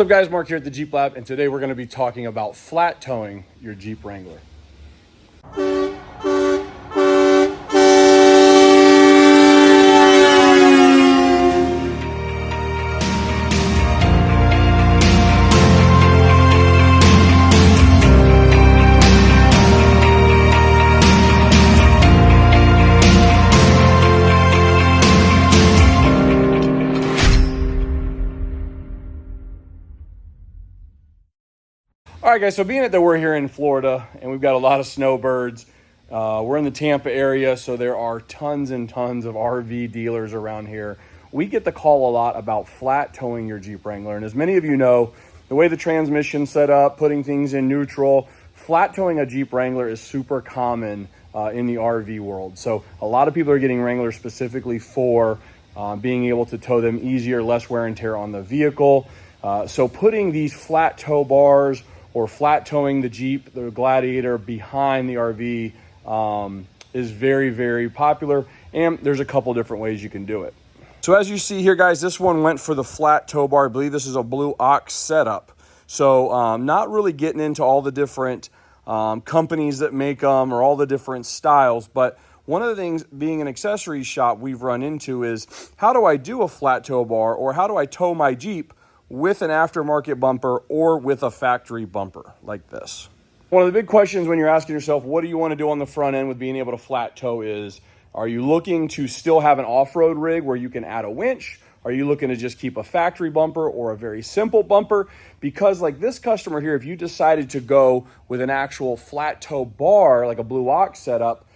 What's up guys, Mark here at the Jeep Lab, and today we're going to be talking about flat towing your Jeep Wrangler. All right guys, so being that we're here in Florida and we've got a lot of snowbirds, we're in the Tampa area, so there are tons and tons of RV dealers around here. We get the call a lot about flat towing your Jeep Wrangler, and as many of you know, the way the transmission's set up, putting things in neutral, flat towing a Jeep Wrangler is super common in the RV world. So a lot of people are getting Wranglers specifically for being able to tow them easier, less wear and tear on the vehicle. So putting these flat tow bars or flat towing the Jeep, the Gladiator behind the RV is very, very popular. And there's a couple different ways you can do it. So as you see here, guys, this one went for the flat tow bar. I believe this is a blue ox setup. So not really getting into all the different companies that make them or all the different styles. But one of the things being an accessories shop we've run into is, how do I do a flat tow bar, or how do I tow my Jeep with an aftermarket bumper or with a factory bumper like this? One of the big questions when you're asking yourself, what do you want to do on the front end with being able to flat tow is, are you looking to still have an off-road rig where you can add a winch? Are you looking to just keep a factory bumper or a very simple bumper? Because like this customer here, if you decided to go with an actual flat tow bar, like a Blue Ox setup,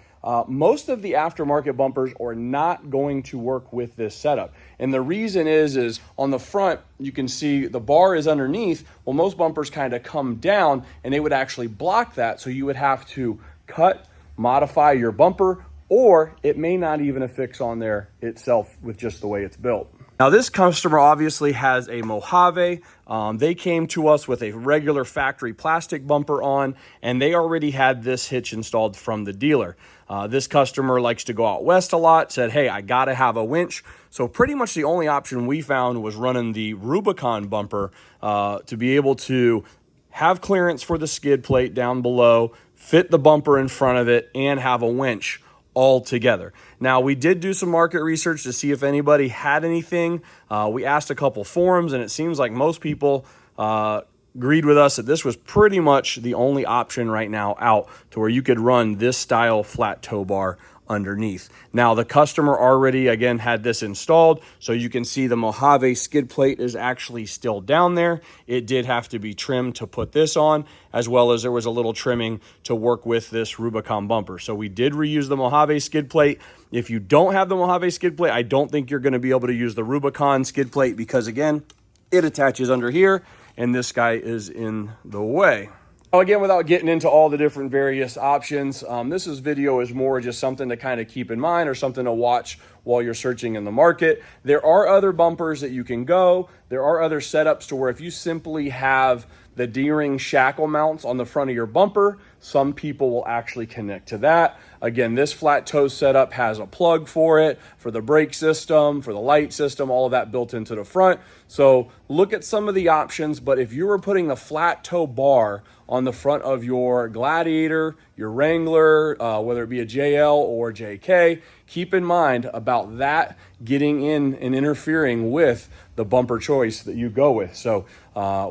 most of the aftermarket bumpers are not going to work with this setup. And the reason is on the front, you can see the bar is underneath. Well, most bumpers kind of come down and they would actually block that. So you would have to cut, modify your bumper, or it may not even affix on there itself with just the way it's built. Now this customer obviously has a Mojave. They came to us with a regular factory plastic bumper on, and they already had this hitch installed from the dealer. This customer likes to go out west a lot, said, hey, I gotta have a winch. So pretty much the only option we found was running the Rubicon bumper to be able to have clearance for the skid plate down below, fit the bumper in front of it, and have a winch all together. Now, we did do some market research to see if anybody had anything. We asked a couple forums, and it seems like most people agreed with us that this was pretty much the only option right now out to where you could run this style flat tow bar underneath. Now, the customer already, again, had this installed, so you can see the Mojave skid plate is actually still down there. It did have to be trimmed to put this on, as well as there was a little trimming to work with this Rubicon bumper. So we did reuse the Mojave skid plate. If you don't have the Mojave skid plate, I don't think you're going to be able to use the Rubicon skid plate because, again, it attaches under here, and this guy is in the way. Again, without getting into all the different various options, this video is more just something to kind of keep in mind or something to watch while you're searching in the market. There are other bumpers that you can go. There are other setups to where if you simply have the D-ring shackle mounts on the front of your bumper, some people will actually connect to that. Again, this flat tow setup has a plug for it, for the brake system, for the light system, all of that built into the front. So look at some of the options, but if you were putting the flat tow bar on the front of your Gladiator, your Wrangler, whether it be a JL or JK, keep in mind about that getting in and interfering with the bumper choice that you go with. So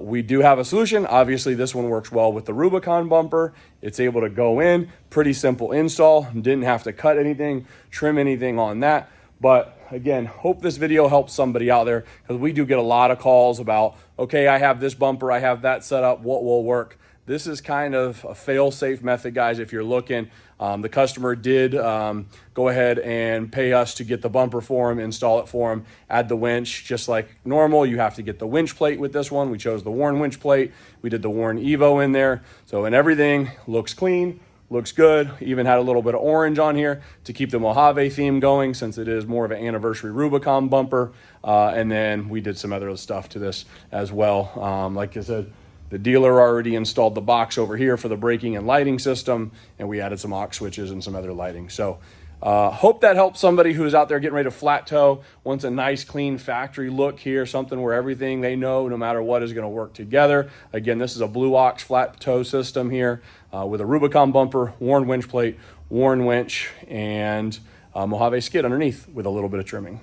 we do have a solution. Obviously, this one works well with the Rubicon bumper. It's able to go in, pretty simple install, didn't have to cut anything, trim anything on that. But again, hope this video helps somebody out there, because we do get a lot of calls about, okay, I have this bumper, I have that set up, what will work? This is kind of a fail-safe method, guys, if you're looking. The customer did go ahead and pay us to get the bumper for him, install it for him, add the winch. Just like normal, you have to get the winch plate with this one. We chose the Warn winch plate. We did the Warn Evo in there. So, and everything looks clean, looks good. Even had a little bit of orange on here to keep the Mojave theme going, since it is more of an anniversary Rubicon bumper. And then we did some other stuff to this as well. Like I said, the dealer already installed the box over here for the braking and lighting system, and we added some aux switches and some other lighting. So Hope that helps somebody who's out there getting ready to flat tow, wants a nice clean factory look here, something where everything they know no matter what is going to work together. Again, this is a Blue Ox flat tow system here with a Rubicon bumper, worn winch plate, worn winch, and Mojave skid underneath with a little bit of trimming.